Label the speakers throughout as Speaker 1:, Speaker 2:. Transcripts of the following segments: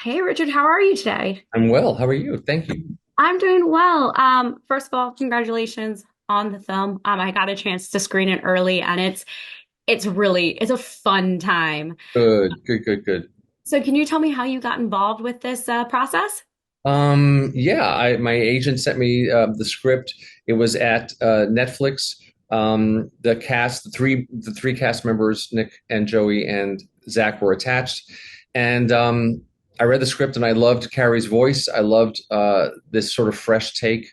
Speaker 1: Hey Richard, how are you today?
Speaker 2: I'm well. How are you? Thank you.
Speaker 1: I'm doing well. First of all, congratulations on the film. I got a chance to screen it early and it's a fun time.
Speaker 2: Good, good, good, good.
Speaker 1: So can you tell me how you got involved with this process?
Speaker 2: Yeah, my agent sent me the script. It was at Netflix. The cast, the three cast members, Nick and Joey and Zach, were attached, and I read the script and I loved Carrie's voice. I loved this sort of fresh take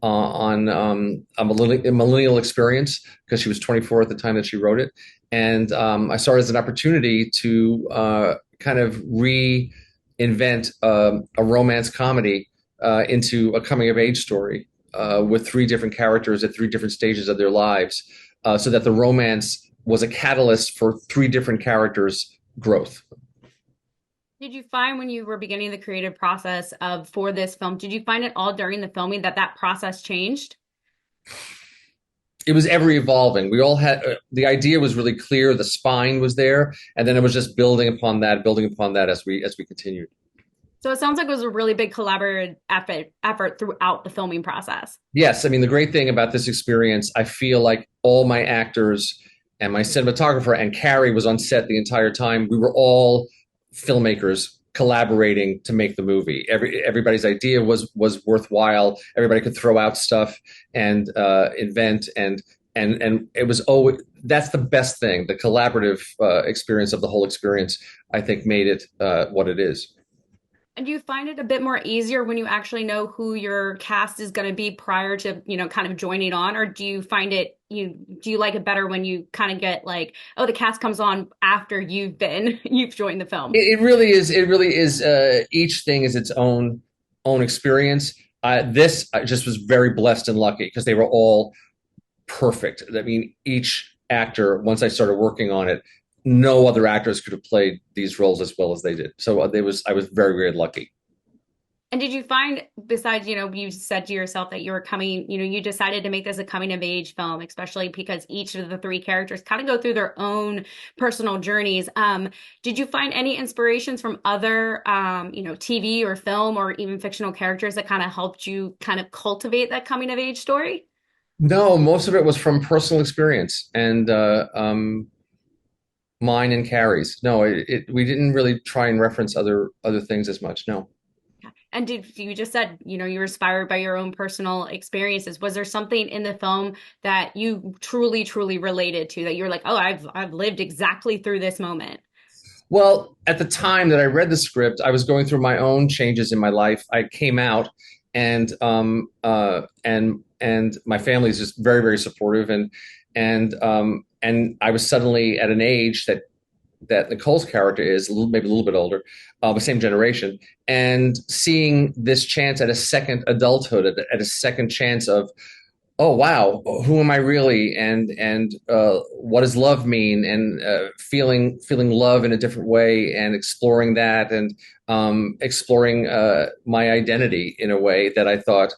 Speaker 2: on a millennial experience because she was 24 at the time that she wrote it, and I saw it as an opportunity to kind of reinvent a romance comedy into a coming of age story with three different characters at three different stages of their lives, so that the romance was a catalyst for three different characters' growth.
Speaker 1: Did you find when you were beginning the creative process of for this film, did you find it all during the filming that that process changed?
Speaker 2: It was ever evolving. We all had the idea was really clear, the spine was there, and then it was just building upon that as we continued.
Speaker 1: So it sounds like it was a really big collaborative effort throughout the filming process.
Speaker 2: Yes, I mean the great thing about this experience, I feel like all my actors and my cinematographer and Carrie was on set the entire time. We were all filmmakers collaborating to make the movie. Everybody's idea was worthwhile. Everybody could throw out stuff and invent and it was always that's the best thing. The collaborative experience of the whole experience, I think, made it what it is.
Speaker 1: And do you find it a bit more easier when you actually know who your cast is going to be prior to, kind of joining on? Or do you find do you like it better when you kind of get like, oh, the cast comes on after you've joined the film?
Speaker 2: It really is. It really is. Each thing is its own experience. This I just was very blessed and lucky because they were all perfect. I mean, each actor, once I started working on it, no other actors could have played these roles as well as they did. So I was very, very lucky.
Speaker 1: And did you find, besides, you said to yourself that you were coming, you decided to make this a coming of age film, especially because each of the three characters kind of go through their own personal journeys. Did you find any inspirations from other, TV or film or even fictional characters that kind of helped you kind of cultivate that coming of age story?
Speaker 2: No, most of it was from personal experience and mine and Carrie's. No, we didn't really try and reference other things as much. No.
Speaker 1: And did you just said, you were inspired by your own personal experiences. Was there something in the film that you truly, truly related to that you're like, oh, I've lived exactly through this moment?
Speaker 2: Well, at the time that I read the script, I was going through my own changes in my life. I came out, and my family is just very very supportive, and I was suddenly at an age that Nicole's character is maybe a little bit older, the same generation, and seeing this chance at a second adulthood, at a second chance of, oh wow, who am I really, and what does love mean, and feeling love in a different way, and exploring that, and exploring my identity in a way that I thought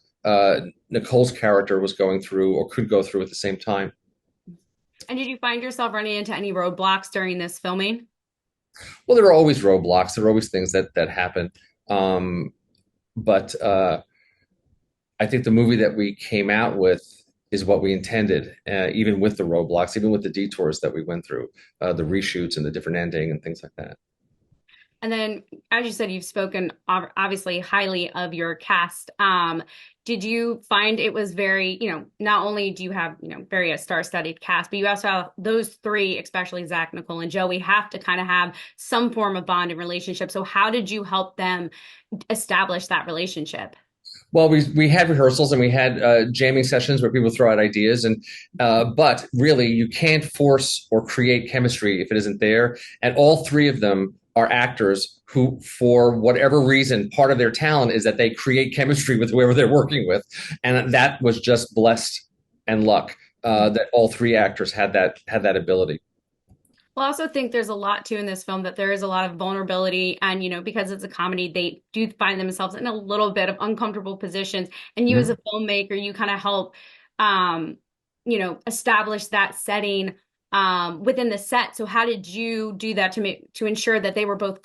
Speaker 2: Nicole's character was going through or could go through at the same time.
Speaker 1: And did you find yourself running into any roadblocks during this filming?
Speaker 2: Well, there are always roadblocks. There are always things that happen. Um, but I think the movie that we came out with is what we intended, even with the roadblocks, even with the detours that we went through, the reshoots and the different ending and things like that.
Speaker 1: And then, as you said, you've spoken obviously highly of your cast. Did you find it was very, not only do you have, very a star-studded cast, but you also have those three, especially Zach, Nicole, and Joey, have to kind of have some form of bond and relationship. So how did you help them establish that relationship?
Speaker 2: Well, we had rehearsals and we had jamming sessions where people throw out ideas, and but really you can't force or create chemistry if it isn't there. And all three of them are actors who, for whatever reason, part of their talent is that they create chemistry with whoever they're working with, and that was just blessed and luck that all three actors had that ability.
Speaker 1: Well, I also think there's a lot too in this film that there is a lot of vulnerability, and because it's a comedy, they do find themselves in a little bit of uncomfortable positions. And you, as a
Speaker 2: Mhm.
Speaker 1: filmmaker, you kind of help, establish that setting within the set. So how did you do that to ensure that they were both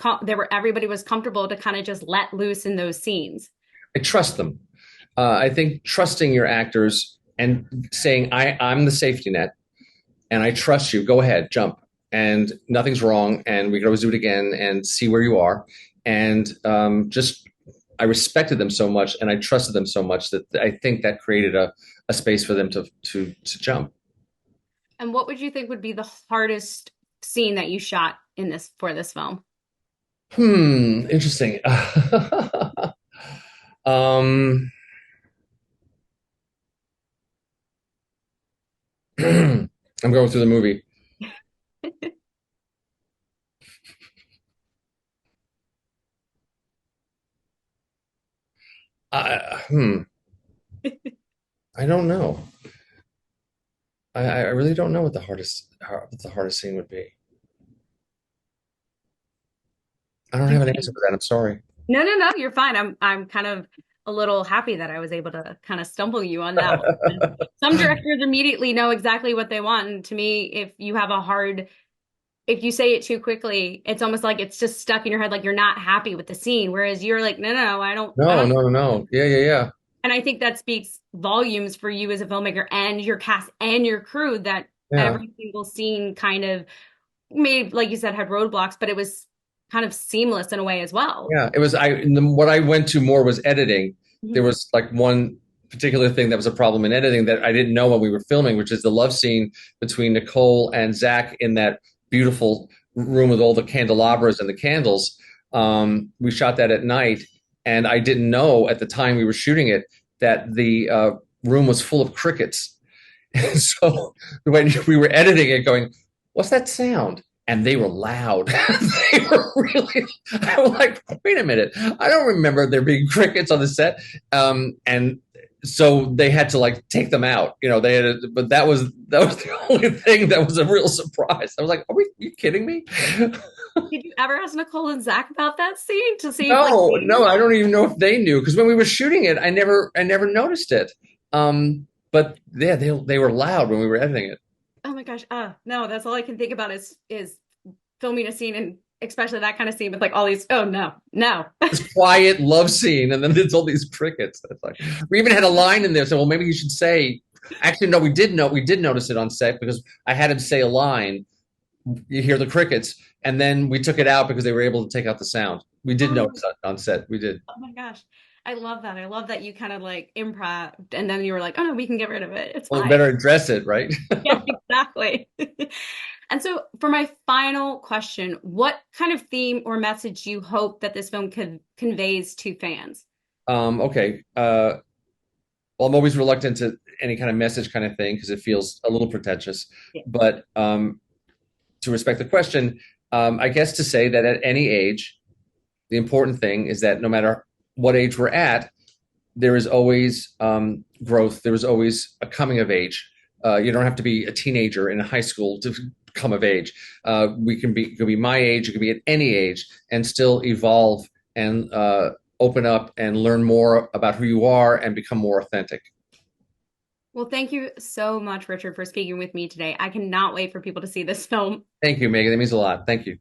Speaker 1: everybody was comfortable to kind of just let loose in those scenes?
Speaker 2: I trust them. I think trusting your actors and saying, I'm the safety net and I trust you. Go ahead, jump. And nothing's wrong. And we can always do it again and see where you are. And just, I respected them so much and I trusted them so much that I think that created a space for them to jump.
Speaker 1: And what would you think would be the hardest scene that you shot in this for this film?
Speaker 2: Interesting. um, I'm going through the movie. I, hmm, I don't know. I really don't know what the hardest scene would be. I don't
Speaker 1: Do
Speaker 2: have
Speaker 1: you
Speaker 2: an answer
Speaker 1: think?
Speaker 2: for that. I'm sorry.
Speaker 1: No, no, no, you're fine. I'm kind of a little happy that I was able to kind of stumble you on that one. Some directors immediately know exactly what they want. And to me, if you say it too quickly, it's almost like it's just stuck in your head, like you're not happy with the scene. Whereas you're like, no, no, no, I
Speaker 2: No,
Speaker 1: don't.
Speaker 2: no, no, no. Yeah, yeah, yeah.
Speaker 1: And I think that speaks volumes for you as a filmmaker and your cast and your crew that
Speaker 2: Yeah.
Speaker 1: every single scene kind of made, like you said, had roadblocks, but it was kind of seamless in a way as well.
Speaker 2: Yeah, it was what I went to more was editing. There
Speaker 1: Mhm.
Speaker 2: was like one particular thing that was a problem in editing that I didn't know when we were filming, which is the love scene between Nicole and Zach in that beautiful room with all the candelabras and the candles. We shot that at night, and I didn't know at the time we were shooting it that the room was full of crickets. And so when we were editing it, going, "What's that sound?" And they were loud. They were really. I was like, "Wait a minute! I don't remember there being crickets on the set." And so they had to like take them out. You know, they had, but that was the only thing that was a real surprise. I was like, "Are you kidding me?"
Speaker 1: Did you ever ask Nicole and Zach about that scene to see if like
Speaker 2: No,
Speaker 1: they
Speaker 2: no,
Speaker 1: knew?
Speaker 2: I don't even know if they knew because when we were shooting it, I never noticed it. But yeah, they were loud when we were editing it.
Speaker 1: Oh my gosh. No, that's all I can think about is filming a scene and especially that kind of scene with like all these, oh no, no.
Speaker 2: This quiet love scene, and then there's all these crickets. It's like we even had a line in there. So, well, maybe you should say. Actually, no, we did notice it on set because I had him say a line. You hear the crickets, and then we took it out because they were able to take out the sound. We did
Speaker 1: Oh,
Speaker 2: notice that on set. We did.
Speaker 1: oh my gosh. I love that. I love that you kind of like improv and then you were like, oh no, we can get rid of it. It's
Speaker 2: Well, we
Speaker 1: fine.
Speaker 2: better address it, right?
Speaker 1: Yeah, exactly. And so for my final question, what kind of theme or message do you hope that this film conveys to fans?
Speaker 2: Okay. Well, I'm always reluctant to any kind of message kind of thing because it feels a little pretentious.
Speaker 1: Yeah.
Speaker 2: But to respect the question, I guess to say that at any age, the important thing is that no matter what age we're at, there is always growth. There is always a coming of age. You don't have to be a teenager in high school to come of age. We can be, it could be my age, it could be at any age, and still evolve and open up and learn more about who you are and become more authentic.
Speaker 1: Well, thank you so much, Richard, for speaking with me today. I cannot wait for people to see this film.
Speaker 2: Thank you, Megan. That means a lot. Thank you.